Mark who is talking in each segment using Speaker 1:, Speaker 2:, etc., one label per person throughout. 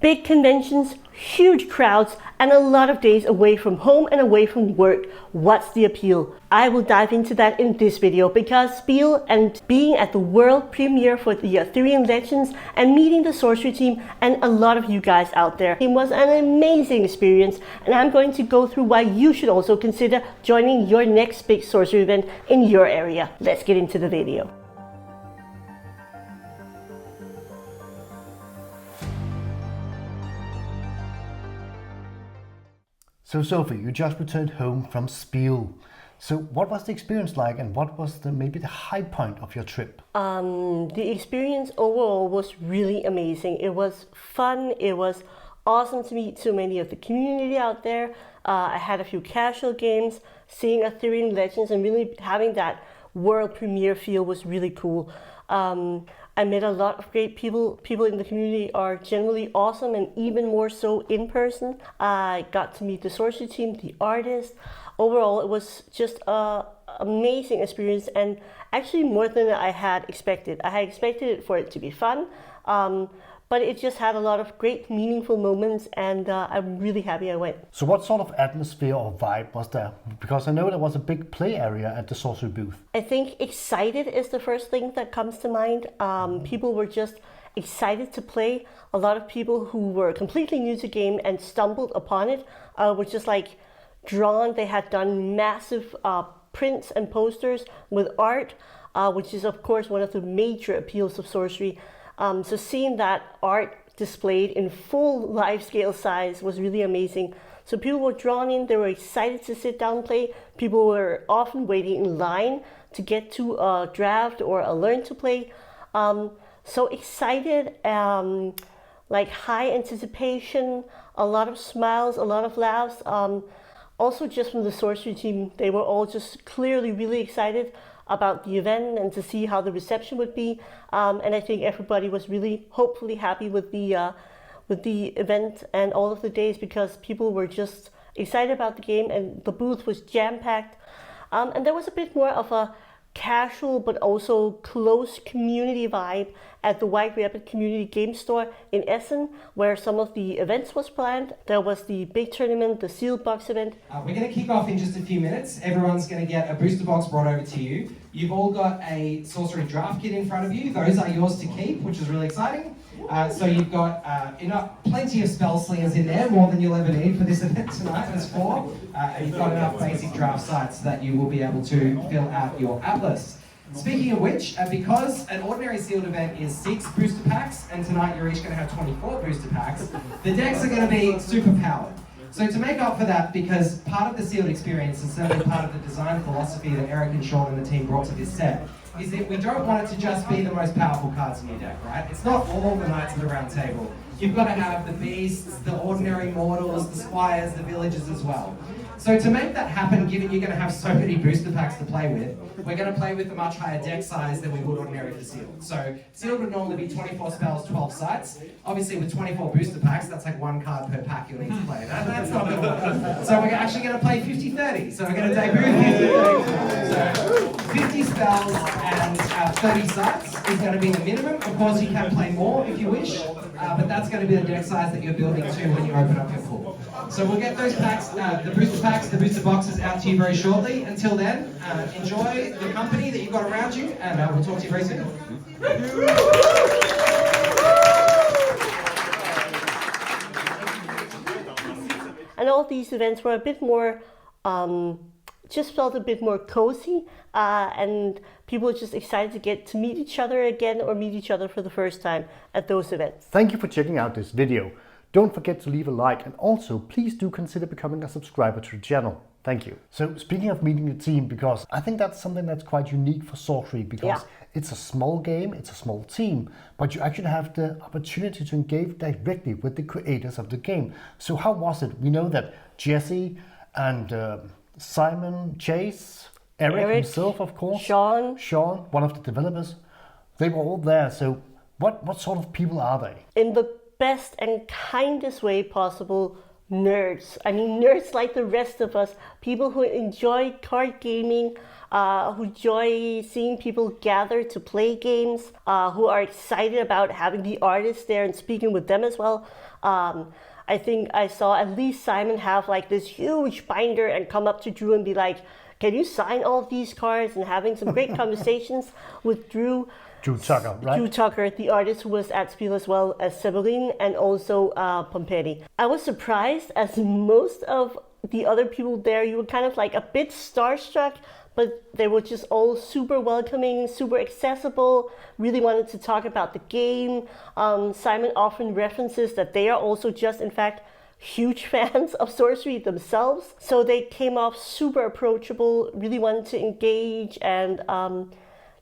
Speaker 1: Big conventions, huge crowds, and a lot of days away from home and away from work. What's the appeal? I will dive into that in this video because SPIEL and being at the world premiere for the Arthurian Legends and meeting the Sorcery team and a lot of you guys out there, it was an amazing experience, and I'm going to go through why you should also consider joining your next big Sorcery event in your area. Let's get into the video.
Speaker 2: So Sophie, you just returned home from SPIEL. So what was the experience like, and what was maybe the high point of your trip?
Speaker 1: The experience overall was really amazing. It was fun. It was awesome to meet so many of the community out there. I had a few casual games. Seeing Arthurian Legends and really having that world premiere feel was really cool. I met a lot of great people. People in the community are generally awesome, and even more so in person. I got to meet the Sorcery team, the artists. Overall, it was just an amazing experience, and actually more than I had expected. I had expected it for it to be fun, but it just had a lot of great, meaningful moments, and I'm really happy I went.
Speaker 2: So what sort of atmosphere or vibe was there? Because I know there was a big play area at the Sorcery booth.
Speaker 1: I think excited is the first thing that comes to mind. People were just excited to play. A lot of people who were completely new to the game and stumbled upon it were just like drawn. They had done massive prints and posters with art, which is of course one of the major appeals of Sorcery. So seeing that art displayed in full live scale size was really amazing. So people were drawn in, they were excited to sit down and play. People were often waiting in line to get to a draft or a learn to play. So excited, like high anticipation, a lot of smiles, a lot of laughs. Also just from the Sorcery team, they were all just clearly really excited about the event and to see how the reception would be, and I think everybody was really hopefully happy with the event and all of the days, because people were just excited about the game and the booth was jam-packed, and there was a bit more of a casual but also close community vibe at the White Rabbit Community Game Store in Essen, where some of the events was planned. There was the big tournament, the sealed box event.
Speaker 3: We're going to kick off in just a few minutes. Everyone's going to get a booster box brought over to you. You've all got a Sorcery draft kit in front of you. Those are yours to keep, which is really exciting. So you've got plenty of spell slingers in there, more than you'll ever need for this event tonight. There's 4. And you've got enough basic draft sites that you will be able to fill out your atlas. Speaking of which, because an ordinary sealed event is 6 booster packs, and tonight you're each going to have 24 booster packs, the decks are going to be super powered. So to make up for that, because part of the sealed experience, and certainly part of the design philosophy that Eric and Sean and the team brought to this set, is that we don't want it to just be the most powerful cards in your deck, right? It's not all the Knights of the Round Table. You've got to have the beasts, the ordinary mortals, the squires, the villagers as well. So to make that happen, given you're going to have so many booster packs to play with, we're going to play with a much higher deck size than we would ordinary for sealed. So sealed would normally be 24 spells, 12 sites. Obviously with 24 booster packs, that's like 1 card per pack you'll need to play. That's not going to work. So we're actually going to play 50-30. So we're going to debut 50-30. So 50 spells and 30 sites is going to be the minimum. Of course you can play more if you wish, but that's going to be the deck size that you're building to when you open up your pool. So we'll get those packs, the booster packs, the booster boxes out to you very shortly. Until then, enjoy the company that you've got around you, and we'll talk to you very soon.
Speaker 1: And all these events were a bit more, just felt a bit more cozy, and people were just excited to get to meet each other again or meet each other for the first time at those events.
Speaker 2: Thank you for checking out this video. Don't forget to leave a like, and also please do consider becoming a subscriber to the channel. Thank you. So speaking of meeting the team, because I think that's something that's quite unique for Sorcery, because it's a small game, it's a small team, but you actually have the opportunity to engage directly with the creators of the game. So how was it? We know that Jesse and Simon, Chase, Eric himself, of course, Sean, one of the developers, they were all there. So what sort of people are they?
Speaker 1: In the best and kindest way possible, nerds. I mean, nerds like the rest of us, people who enjoy card gaming, who enjoy seeing people gather to play games, who are excited about having the artists there and speaking with them as well. I think I saw at least Simon have like this huge binder and come up to Drew and be like, can you sign all of these cards, and having some great conversations with Drew
Speaker 2: Tucker, right?
Speaker 1: Drew Tucker, the artist who was at Spiel as well as Severin and also Pompetti. I was surprised, as most of the other people there, you were kind of like a bit starstruck, but they were just all super welcoming, super accessible, really wanted to talk about the game. Simon often references that they are also just, in fact, huge fans of Sorcery themselves. So they came off super approachable, really wanted to engage, and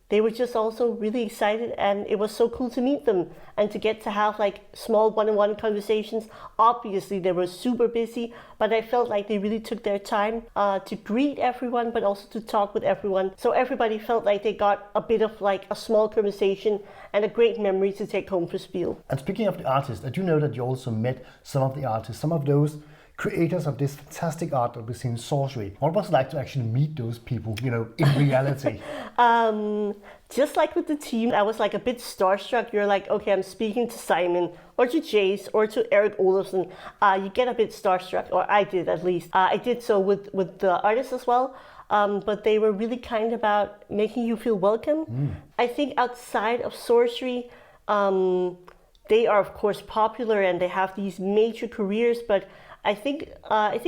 Speaker 1: they were just also really excited, and it was so cool to meet them and to get to have like small one-on-one conversations. Obviously they were super busy, but I felt like they really took their time to greet everyone, but also to talk with everyone. So everybody felt like they got a bit of like a small conversation and a great memory to take home for Spiel.
Speaker 2: And speaking of the artists, I do know that you also met some of the artists, some of those creators of this fantastic art that we see in Sorcery. What was it like to actually meet those people, you know, in reality?
Speaker 1: Just like with the team, I was like a bit starstruck. You're like, okay, I'm speaking to Simon or to Jace or to Eric Olofsson. You get a bit starstruck, or I did at least. I did so with the artists as well. But they were really kind about making you feel welcome. I think outside of Sorcery, they are of course popular and they have these major careers, but I think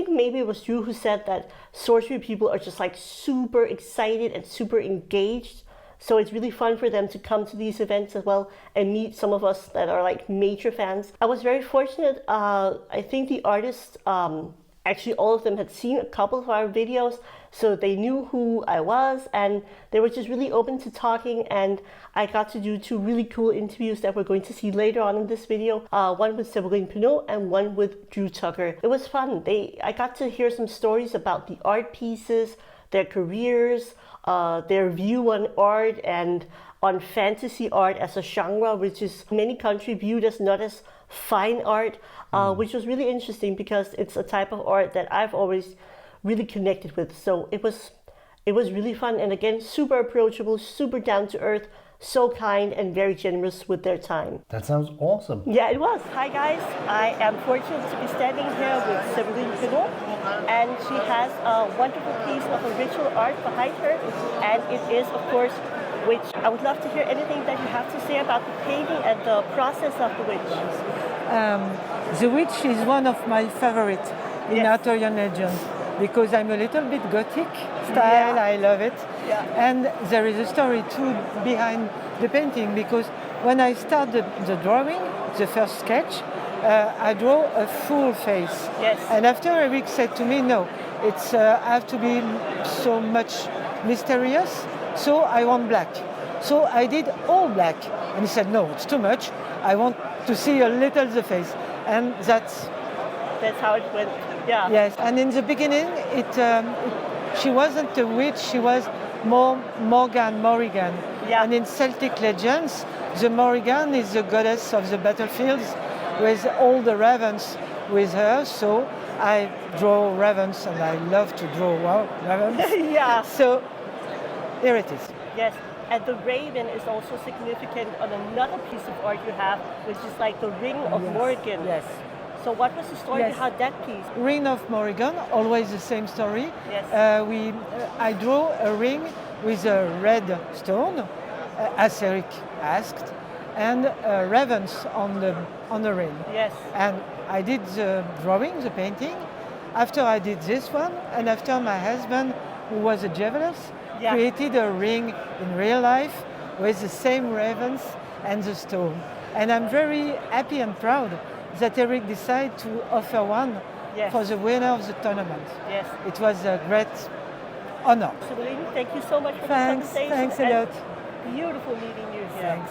Speaker 1: maybe it was Drew who said that Sorcery people are just like super excited and super engaged. So it's really fun for them to come to these events as well and meet some of us that are like major fans. I was very fortunate. I think the artists, actually all of them had seen a couple of our videos, so they knew who I was and they were just really open to talking, and I got to do 2 really cool interviews that we're going to see later on in this video. One with Severin Pinot and one with Drew Tucker. It was fun. I got to hear some stories about the art pieces, their careers, their view on art and on fantasy art as a genre, which is in many countries viewed as not as fine art, which was really interesting because it's a type of art that I've always really connected with. So it was really fun, and again, super approachable, super down to earth, so kind and very generous with their time.
Speaker 2: That sounds awesome.
Speaker 1: Yeah, it was. Hi guys, I am fortunate to be standing here with Severin Pinot, and she has a wonderful piece of original art behind her, and it is of course Witch. I would love to hear anything that you have to say about the painting and the process of the Witch.
Speaker 4: The Witch is one of my favorites in Arthurian Legends because I'm a little bit gothic style. I love it. And there is a story too behind the painting, because when I start the drawing, the first sketch, I draw a full face. And after Eric said to me, no, it's have to be so much mysterious, so I want black. So I did all black, and he said, no, it's too much. I want to see a little the face, and that's
Speaker 1: how it went. Yeah.
Speaker 4: Yes, and in the beginning, she wasn't a witch. She was more Morrigan.
Speaker 1: Yeah.
Speaker 4: And in Celtic legends, the Morrigan is the goddess of the battlefields, with all the ravens with her. So I draw ravens, and I love to draw ravens.
Speaker 1: Yeah.
Speaker 4: So here it is.
Speaker 1: Yes. And the raven is also significant on another piece of art you have, which is like the Ring of Morrigan.
Speaker 4: Yes.
Speaker 1: So what was the story behind that piece?
Speaker 4: Ring of Morrigan, always the same story.
Speaker 1: Yes.
Speaker 4: I draw a ring with a red stone, as Eric asked, and ravens on the ring.
Speaker 1: Yes.
Speaker 4: And I did the drawing, the painting. After I did this one, and after my husband, who was a jeweler, created a ring in real life with the same ravens and the stone. And I'm very happy and proud that Eric decided to offer one for the winner of the tournament.
Speaker 1: Yes.
Speaker 4: It was a great honor.
Speaker 1: Celine, thank you so much for the conversation.
Speaker 4: Thanks a lot.
Speaker 1: Beautiful meeting you here.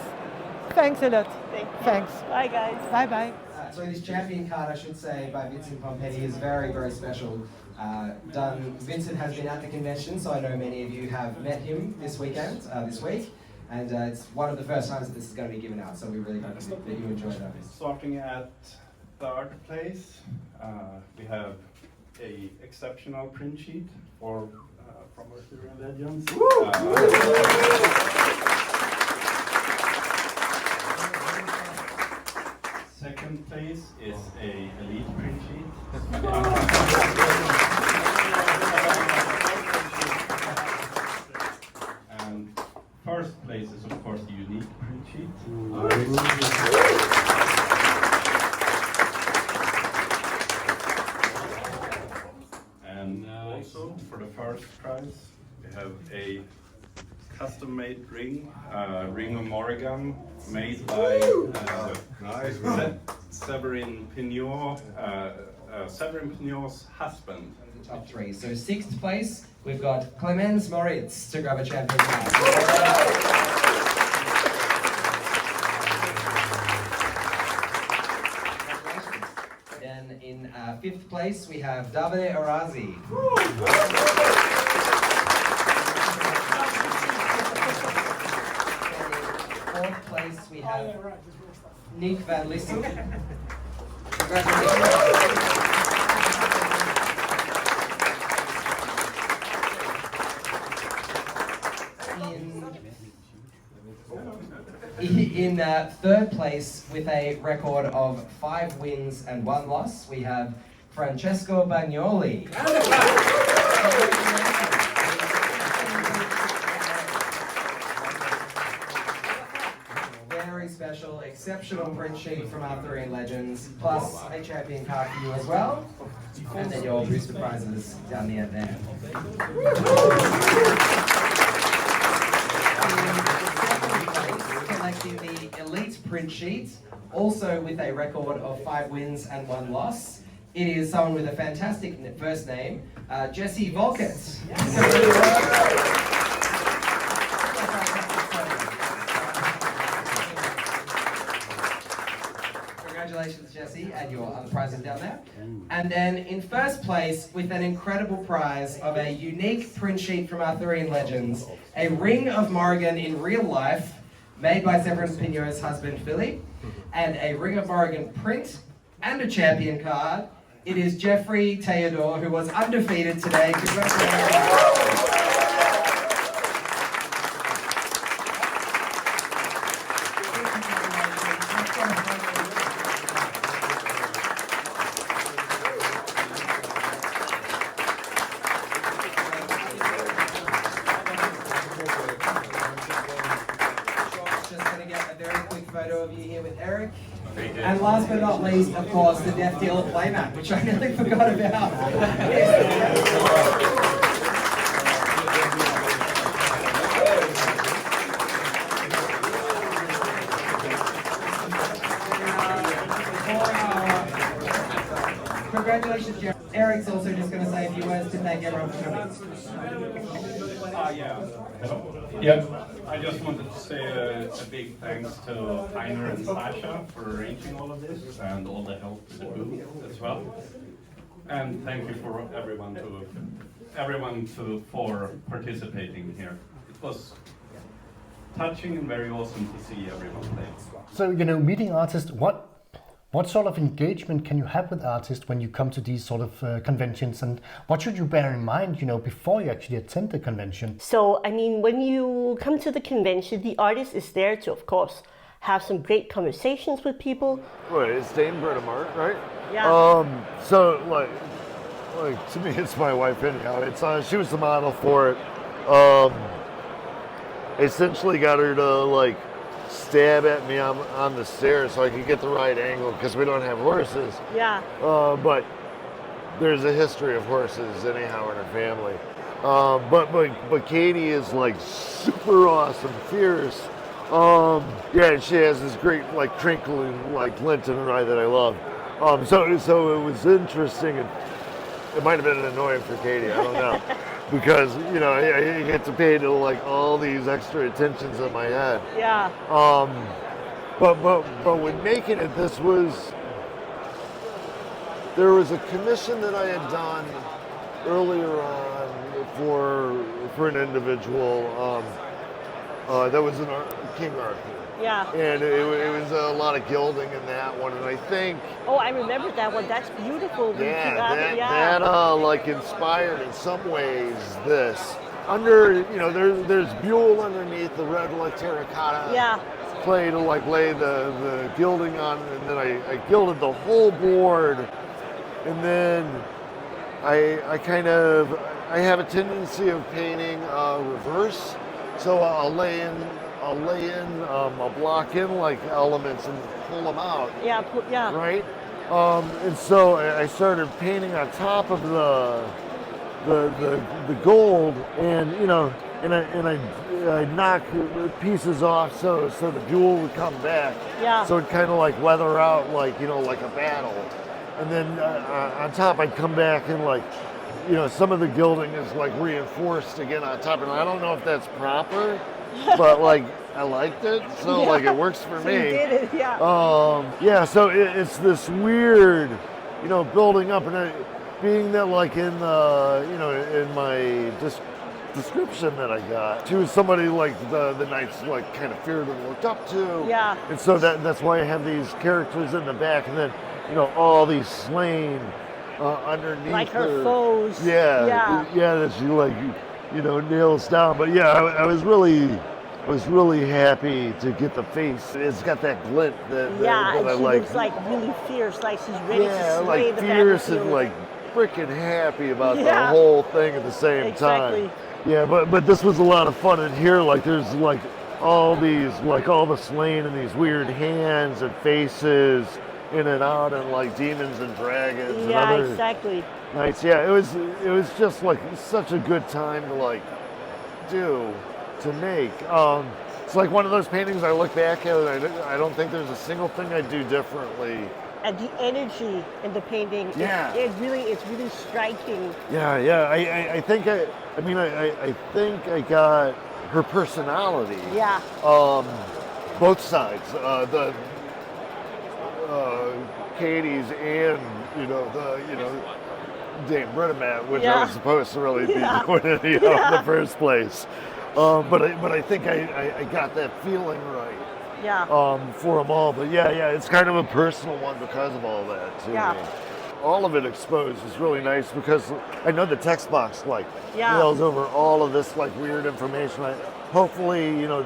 Speaker 4: Thanks a lot.
Speaker 1: Thank you.
Speaker 4: Thanks.
Speaker 1: Bye guys.
Speaker 4: Bye-bye.
Speaker 3: So this champion card, I should say, by Vincent Pompetti is very, very special. Vincent has been at the convention, so I know many of you have met him this week, and it's one of the first times that this is going to be given out, so we really hope that you enjoy that.
Speaker 5: Starting at third place, we have a exceptional print sheet from Arthurian Legends. Second place is a elite print sheet. And first place is of course the unique print sheet. And also for the first prize we have a custom-made ring, Ring of Morrigan, made by Severin Pignot, Severin Pignot's husband.
Speaker 3: Top three. So sixth place, we've got Clemens Moritz to grab a champion prize. Then in fifth place, we have Davide Arazi. Fourth place, we have Nick Van Lissen. Congratulations. In third place, with a record of 5 wins and 1 loss, we have Francesco Bagnoli. Very special, exceptional print sheet from Arthurian Legends, plus a champion card for you as well. And then your booster prizes down the end there. Collecting the elite print sheet, also with a record of 5 wins and 1 loss. It is someone with a fantastic first name, Jesse Volkert. Congratulations, Jesse, and your other prizes down there. And then in first place, with an incredible prize of a unique print sheet from Arthurian Legends, a Ring of Morrigan in real life, made by Severin Pignot's husband, Philly, and a Ring of Morrigan print and a champion card. It is Jeffrey Theodore, who was undefeated today. Congratulations. And last but not least, of course, the Death Dealer playmat, which I nearly forgot about. Congratulations, Jerry. Eric's also just going to say a few words to thank everyone for coming.
Speaker 5: Yeah. I just wanted to say a big thanks to Heiner and Sasha for arranging all of this and all the help to the booth as well. And thank you for everyone for participating here. It was touching and very awesome to see everyone play.
Speaker 2: So, meeting artists, what sort of engagement can you have with artists when you come to these sort of conventions, and what should you bear in mind, before you actually attend the convention?
Speaker 1: So, when you come to the convention, the artist is there to, of course, have some great conversations with people.
Speaker 6: Right, it's Dame Britta Mart, right?
Speaker 1: Yeah.
Speaker 6: So, like to me, it's my wife anyhow. It's she was the model for it. Essentially got her to stab at me on the stairs so I could get the right angle because we don't have horses.
Speaker 1: Yeah.
Speaker 6: But there's a history of horses anyhow in her family. But Katie is super awesome, fierce. Yeah, and she has this great crinkling lint in her eye that I love. So it was interesting. It might have been annoying for Katie, I don't know. Because, I get to pay to all these extra attentions in my head.
Speaker 1: Yeah.
Speaker 6: But when making it, there was a commission that I had done earlier on for an individual that was King Arthur.
Speaker 1: Yeah.
Speaker 6: And it was a lot of gilding in that one, and I think
Speaker 1: Oh, I remember that one. That's beautiful.
Speaker 6: that like inspired in some ways this. Under, you know, there's Buell underneath the red like terracotta clay to like lay the gilding on, and then I gilded the whole board, and then I have a tendency of painting reverse, so I'll lay in a block in like elements and pull them out.
Speaker 1: Yeah.
Speaker 6: Right. And so I started painting on top of the gold, and you know, and I knock pieces off so the jewel would come back.
Speaker 1: Yeah.
Speaker 6: So it kind of like weather out like, you know, like a battle, and then on top I'd come back and like, you know, some of the gilding is like reinforced again on top, and I don't know if that's proper, but like I liked it, so like it works for me.
Speaker 1: You did it, yeah.
Speaker 6: Yeah. So it's this weird, you know, building up, and being that like in you know, in my description that I got, she was somebody like the knights like kind of feared and looked up to.
Speaker 1: Yeah.
Speaker 6: And so that's why I have these characters in the back, and then, you know, all these slain underneath.
Speaker 1: Like her foes.
Speaker 6: Yeah.
Speaker 1: Yeah.
Speaker 6: Yeah, that she like, you know, nails down. But yeah, I was really happy to get the face. It's got that glint that
Speaker 1: And
Speaker 6: I
Speaker 1: she
Speaker 6: like.
Speaker 1: looks like really fierce, like she's ready to slay
Speaker 6: like
Speaker 1: the
Speaker 6: fierce
Speaker 1: battlefield.
Speaker 6: and like freaking happy about the
Speaker 1: Yeah.
Speaker 6: whole thing at the same
Speaker 1: Exactly.
Speaker 6: time. Yeah, but this was a lot of fun in here. Like there's like all these, like all the slain and these weird hands and faces in and out, and like demons and dragons and
Speaker 1: Yeah,
Speaker 6: other
Speaker 1: exactly.
Speaker 6: knights. Yeah, it was just like such a good time to like to make. It's like one of those paintings I look back at, and I don't think there's a single thing I do differently.
Speaker 1: And the energy in the painting, it's really striking.
Speaker 6: Yeah. I think I think I got her personality.
Speaker 1: Yeah.
Speaker 6: Both sides. The Katie's and Dame Brittamat, which I was supposed to really be doing in the first place. But I think I got that feeling right.
Speaker 1: Yeah.
Speaker 6: For them all. But yeah, it's kind of a personal one because of all that too.
Speaker 1: Yeah.
Speaker 6: All of it exposed is really nice because I know the text box like
Speaker 1: Yeah.
Speaker 6: nails over all of this like weird information. Hopefully, you know,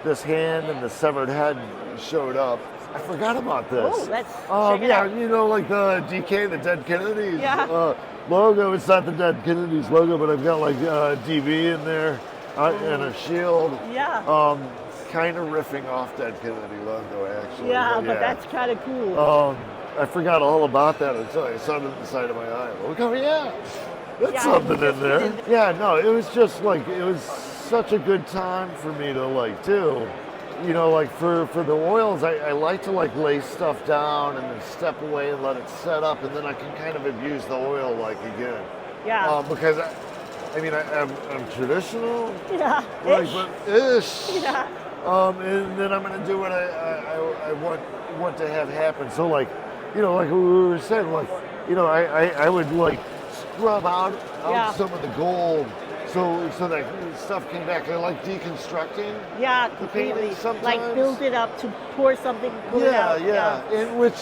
Speaker 6: this hand and the severed head showed up. I forgot about this.
Speaker 1: Oh, let's check it out.
Speaker 6: You know, like the DK, the Dead Kennedys
Speaker 1: Yeah.
Speaker 6: logo. It's not the Dead Kennedys logo, but I've got like DB in there and a shield.
Speaker 1: Yeah.
Speaker 6: Kind of riffing off Dead Kennedy logo, actually.
Speaker 1: Yeah, but that's kind of cool.
Speaker 6: I forgot all about that until I saw it at the side of my eye. Look, that's something in there. Yeah, no, it was just like, it was such a good time for me to like do. You know, like for the oils, I like to like lay stuff down and then step away and let it set up, and then I can kind of abuse the oil like again.
Speaker 1: Yeah.
Speaker 6: Because I'm traditional.
Speaker 1: Yeah.
Speaker 6: Like, but ish.
Speaker 1: Yeah.
Speaker 6: And then I'm gonna do what I want to have happen. So like, you know, like we were saying, like, you know, I would like scrub out some of the gold so that stuff came back. I like deconstructing.
Speaker 1: Yeah,
Speaker 6: the
Speaker 1: completely.
Speaker 6: painting sometimes.
Speaker 1: Like build it up to pour something, pull it out.
Speaker 6: Yeah. In which,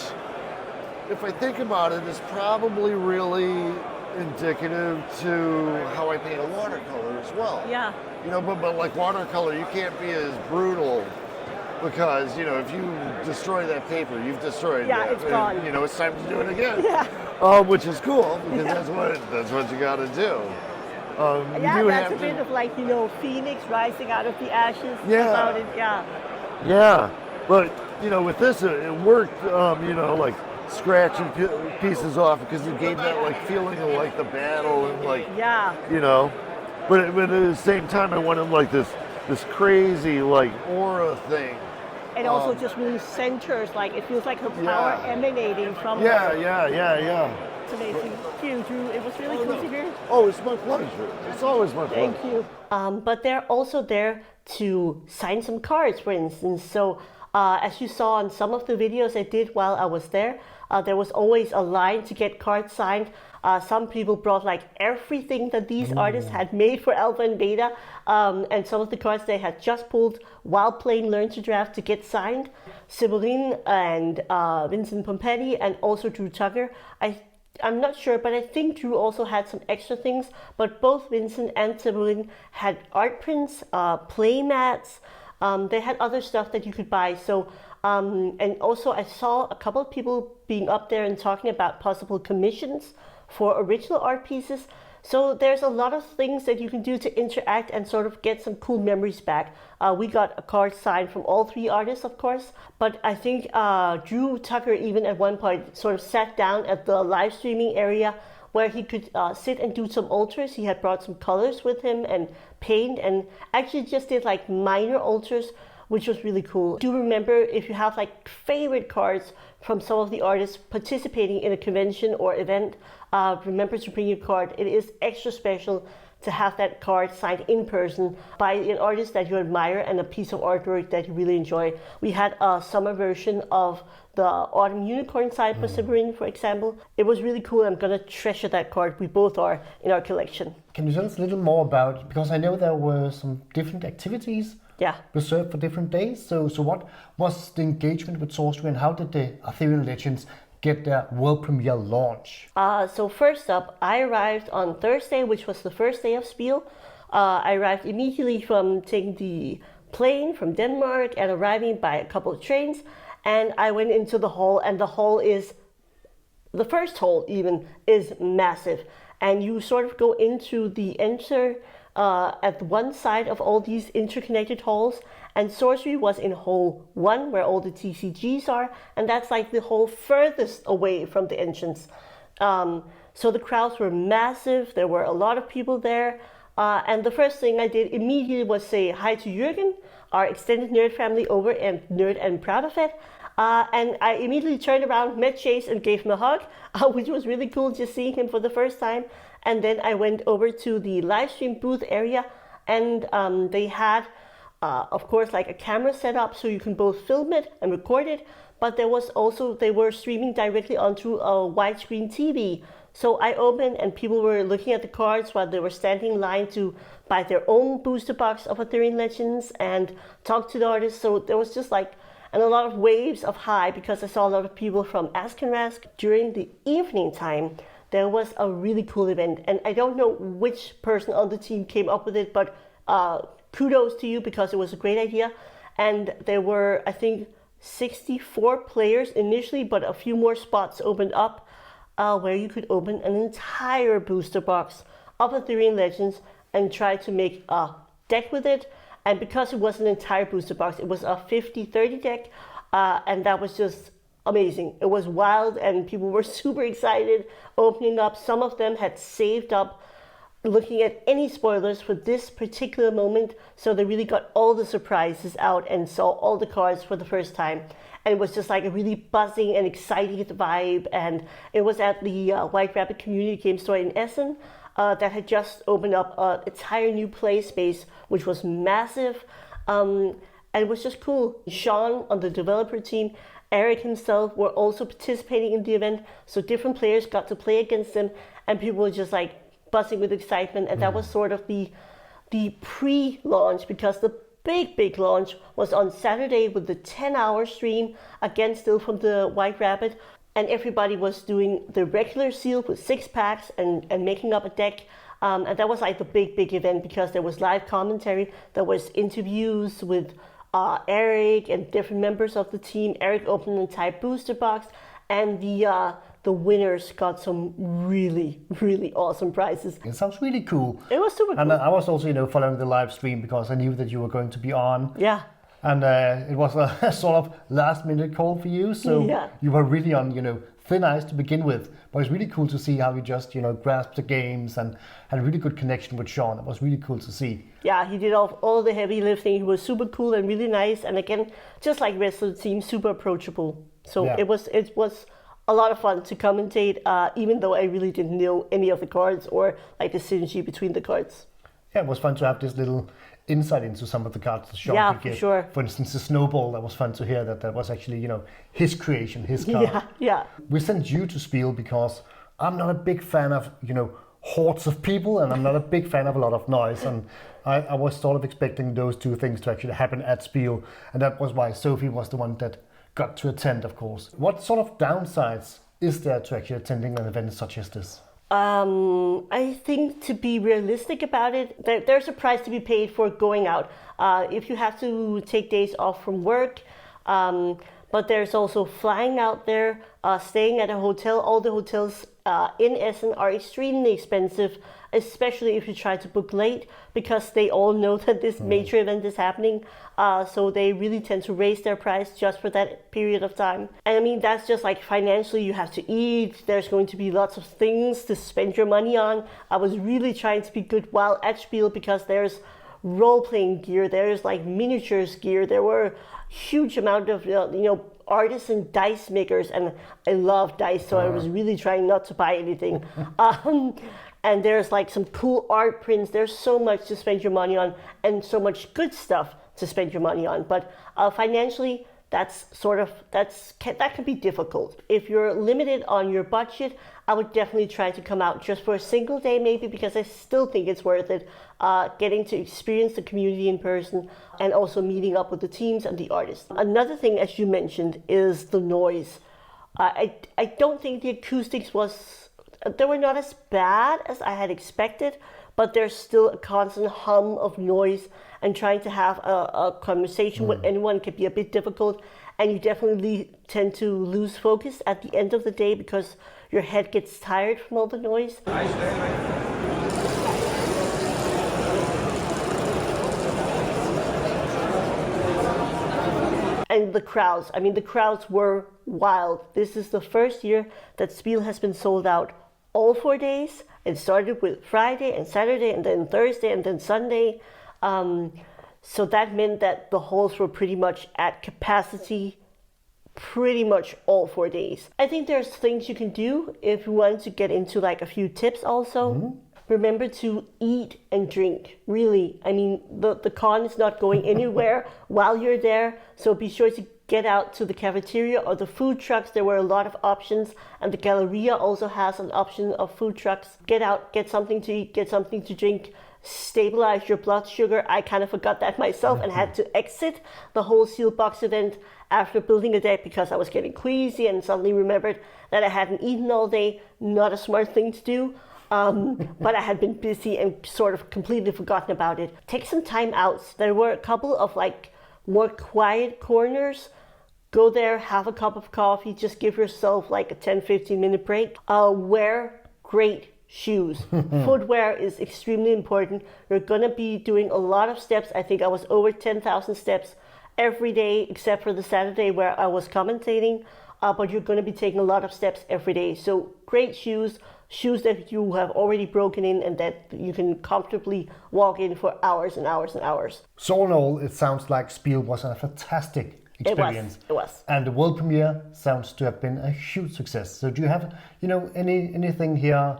Speaker 6: if I think about it, is probably really indicative to how I paint a watercolor as well.
Speaker 1: Yeah.
Speaker 6: You know, but like watercolor, you can't be as brutal because, you know, if you destroy that paper, you've destroyed it.
Speaker 1: Yeah, it's gone.
Speaker 6: You know, it's time to do it again.
Speaker 1: Yeah.
Speaker 6: Which is cool because that's what you got to do.
Speaker 1: Yeah, that's a bit of like, you know, Phoenix rising out of the ashes.
Speaker 6: Yeah.
Speaker 1: About it. Yeah.
Speaker 6: Yeah, but you know, with this, it worked. You know, like scratching pieces off because it gave that like feeling of like the battle and like you know. But at the same time, I wanted like this crazy like aura thing.
Speaker 1: And also just really centers, like it feels like her power emanating from her.
Speaker 6: Yeah.
Speaker 1: It's amazing. Thank you, Drew. It was really cool to hear.
Speaker 6: Oh, it's my pleasure. It's always my pleasure.
Speaker 1: Thank you. But they're also there to sign some cards, for instance. So as you saw in some of the videos I did while I was there, There was always a line to get cards signed. Some people brought like everything that these artists had made for alpha and beta, and some of the cards they had just pulled while playing Learn to Draft to get signed. Severin and Vincent Pompetti and also Drew Tucker. I'm not sure, but I think Drew also had some extra things. But both Vincent and Severin had art prints, play mats. They had other stuff that you could buy. So, and also I saw a couple of people being up there and talking about possible commissions for original art pieces. So there's a lot of things that you can do to interact and sort of get some cool memories back. We got a card signed from all three artists, of course, but I think Drew Tucker even at one point sort of sat down at the live streaming area where he could sit and do some alters. He had brought some colors with him and paint, and actually just did like minor alters, which was really cool. Do remember, if you have like favorite cards from some of the artists participating in a convention or event, remember to bring your card. It is extra special to have that card signed in person by an artist that you admire and a piece of artwork that you really enjoy. We had a summer version of the Autumn Unicorn signed for Severin, for example. It was really cool. I'm gonna treasure that card. We both are in our collection.
Speaker 2: Can you tell us a little more about, because I know there were some different activities reserved for different days. So what was the engagement with Sorcery, and how did the Arthurian Legends get their world premiere launch?
Speaker 1: So first up, I arrived on Thursday, which was the first day of SPIEL. I arrived immediately from taking the plane from Denmark and arriving by a couple of trains. And I went into the hall, and the hall is, the first hall even, is massive. And you sort of go into the enter at one side of all these interconnected halls, and Sorcery was in hall 1 where all the TCGs are, and that's like the hall furthest away from the entrance. So the crowds were massive. There were a lot of people there, and the first thing I did immediately was say hi to Jürgen, our extended nerd family over and Nerd and Proud of It. And I immediately turned around, met Chase and gave him a hug, which was really cool, just seeing him for the first time. And then I went over to the live stream booth area, and they had, of course, like a camera set up so you can both film it and record it. But there was also, they were streaming directly onto a widescreen TV. So I opened and people were looking at the cards while they were standing in line to buy their own booster box of Arthurian Legends and talk to the artists. So there was just like, and a lot of waves of hi, because I saw a lot of people from Ask and Rask. During the evening time, there was a really cool event, and I don't know which person on the team came up with it, but kudos to you, because it was a great idea. And there were, I think, 64 players initially, but a few more spots opened up where you could open an entire booster box of Arthurian Legends and try to make a deck with it. And because it was an entire booster box, it was a 50-30 deck, and that was just amazing. It was wild, and people were super excited opening up. Some of them had saved up looking at any spoilers for this particular moment, so they really got all the surprises out and saw all the cards for the first time. And it was just like a really buzzing and exciting vibe, and it was at the White Rabbit Community Game Store in Essen. That had just opened up an entire new play space, which was massive, and it was just cool. Sean on the developer team, Eric himself were also participating in the event, so different players got to play against them, and people were just like buzzing with excitement. And that was sort of the pre-launch, because the big launch was on Saturday with the 10-hour stream, again still from the White Rabbit. And everybody was doing the regular seal with 6 packs and making up a deck. And that was like the big event, because there was live commentary, there was interviews with Eric and different members of the team. Eric opened an entire booster box, and the winners got some really awesome prizes.
Speaker 2: It sounds really cool.
Speaker 1: It was super cool.
Speaker 2: And I was also, following the live stream, because I knew that you were going to be on.
Speaker 1: Yeah.
Speaker 2: And it was a sort of last-minute call for you, so you were really on, thin ice to begin with. But it's really cool to see how you just, grasped the games and had a really good connection with Sean. It was really cool to see.
Speaker 1: Yeah, he did all the heavy lifting. He was super cool and really nice. And again, just like the rest of the team, super approachable. So it was a lot of fun to commentate, even though I really didn't know any of the cards or like the synergy between the cards.
Speaker 2: Yeah, it was fun to have this little insight into some of the cards the shop
Speaker 1: Yeah,
Speaker 2: could
Speaker 1: for
Speaker 2: give.
Speaker 1: sure.
Speaker 2: For instance, the snowball, that was fun to hear that was actually, you know, his creation, his card.
Speaker 1: Yeah.
Speaker 2: We sent you to Spiel because I'm not a big fan of, you know, hordes of people, and I'm not a big fan of a lot of noise. And I was sort of expecting those two things to actually happen at Spiel, and that was why Sophie was the one that got to attend, of course. What sort of downsides is there to actually attending an event such as this?
Speaker 1: I think, to be realistic about it, there's a price to be paid for going out. If you have to take days off from work, but there's also flying out there, staying at a hotel. All the hotels in Essen are extremely expensive, especially if you try to book late, because they all know that this major event is happening. So they really tend to raise their price just for that period of time. And I mean, that's just like financially, you have to eat. There's going to be lots of things to spend your money on. I was really trying to be good while at Spiel, because there's role-playing gear, there's like miniatures gear, there were huge amount of artisan dice makers, and I love dice, so I was really trying not to buy anything. And there's like some cool art prints. There's so much to spend your money on, and so much good stuff to spend your money on. But financially, that can be difficult. If you're limited on your budget, I would definitely try to come out just for a single day maybe, because I still think it's worth it, getting to experience the community in person and also meeting up with the teams and the artists. Another thing, as you mentioned, is the noise. I don't think the acoustics they were not as bad as I had expected, but there's still a constant hum of noise, and trying to have a conversation with anyone can be a bit difficult, and you definitely tend to lose focus at the end of the day because your head gets tired from all the noise. And the crowds were wild. This is the first year that Spiel has been sold out all 4 days. It started with Friday and Saturday, and then Thursday, and then Sunday. So that meant that the halls were pretty much at capacity pretty much all 4 days. I think there's things you can do if you want to get into like a few tips also. Remember to eat and drink, really. I mean, the con is not going anywhere while you're there, so be sure to get out to the cafeteria or the food trucks. There were a lot of options, and the Galleria also has an option of food trucks. Get out, get something to eat, get something to drink, stabilize your blood sugar. I kind of forgot that myself and had to exit the whole sealed box event after building a deck because I was getting queasy, and suddenly remembered that I hadn't eaten all day. Not a smart thing to do. But I had been busy and sort of completely forgotten about it. Take some time out. There were a couple of like more quiet corners. Go there, have a cup of coffee, just give yourself like a 10-15 minute break. Wear great shoes. Footwear is extremely important. You're gonna be doing a lot of steps. I think I was over 10,000 steps every day except for the Saturday where I was commentating. But you're gonna be taking a lot of steps every day. So great shoes that you have already broken in and that you can comfortably walk in for hours and hours and hours.
Speaker 2: So all in all, it sounds like Spiel was a fantastic experience.
Speaker 1: It was.
Speaker 2: And the world premiere sounds to have been a huge success. So do you have, anything here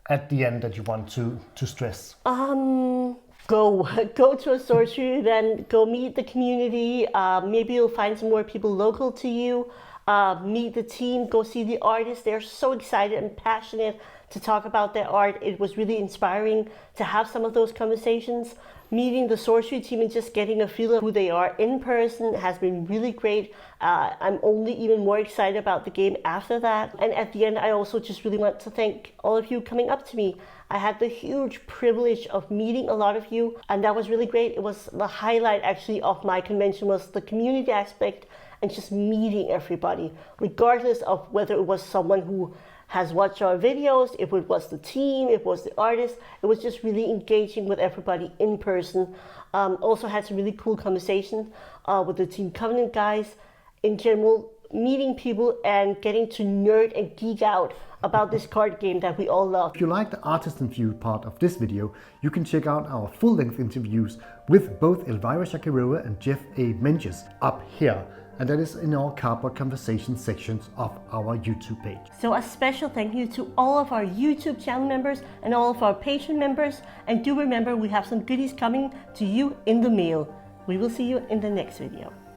Speaker 2: at the end that you want to stress?
Speaker 1: Go to a sorcery event, go meet the community. Maybe you'll find some more people local to you. Meet the team, go see the artists. They're so excited and passionate to talk about their art. It was really inspiring to have some of those conversations. Meeting the sorcery team and just getting a feel of who they are in person has been really great. I'm only even more excited about the game after that. And at the end, I also just really want to thank all of you coming up to me. I had the huge privilege of meeting a lot of you, and that was really great. It was the highlight actually of my convention, was the community aspect and just meeting everybody, regardless of whether it was someone who has watched our videos, if it was the team, if it was the artist. It was just really engaging with everybody in person. Also had some really cool conversations with the Team Covenant guys. In general, meeting people and getting to nerd and geek out about this card game that we all love.
Speaker 2: If you like the artist interview part of this video, you can check out our full-length interviews with both Elvira Shakirova and Jeff A. Menges up here. and that is in our cardboard conversation sections of our YouTube page.
Speaker 1: So a special thank you to all of our YouTube channel members and all of our Patreon members, and do remember we have some goodies coming to you in the mail. We will see you in the next video.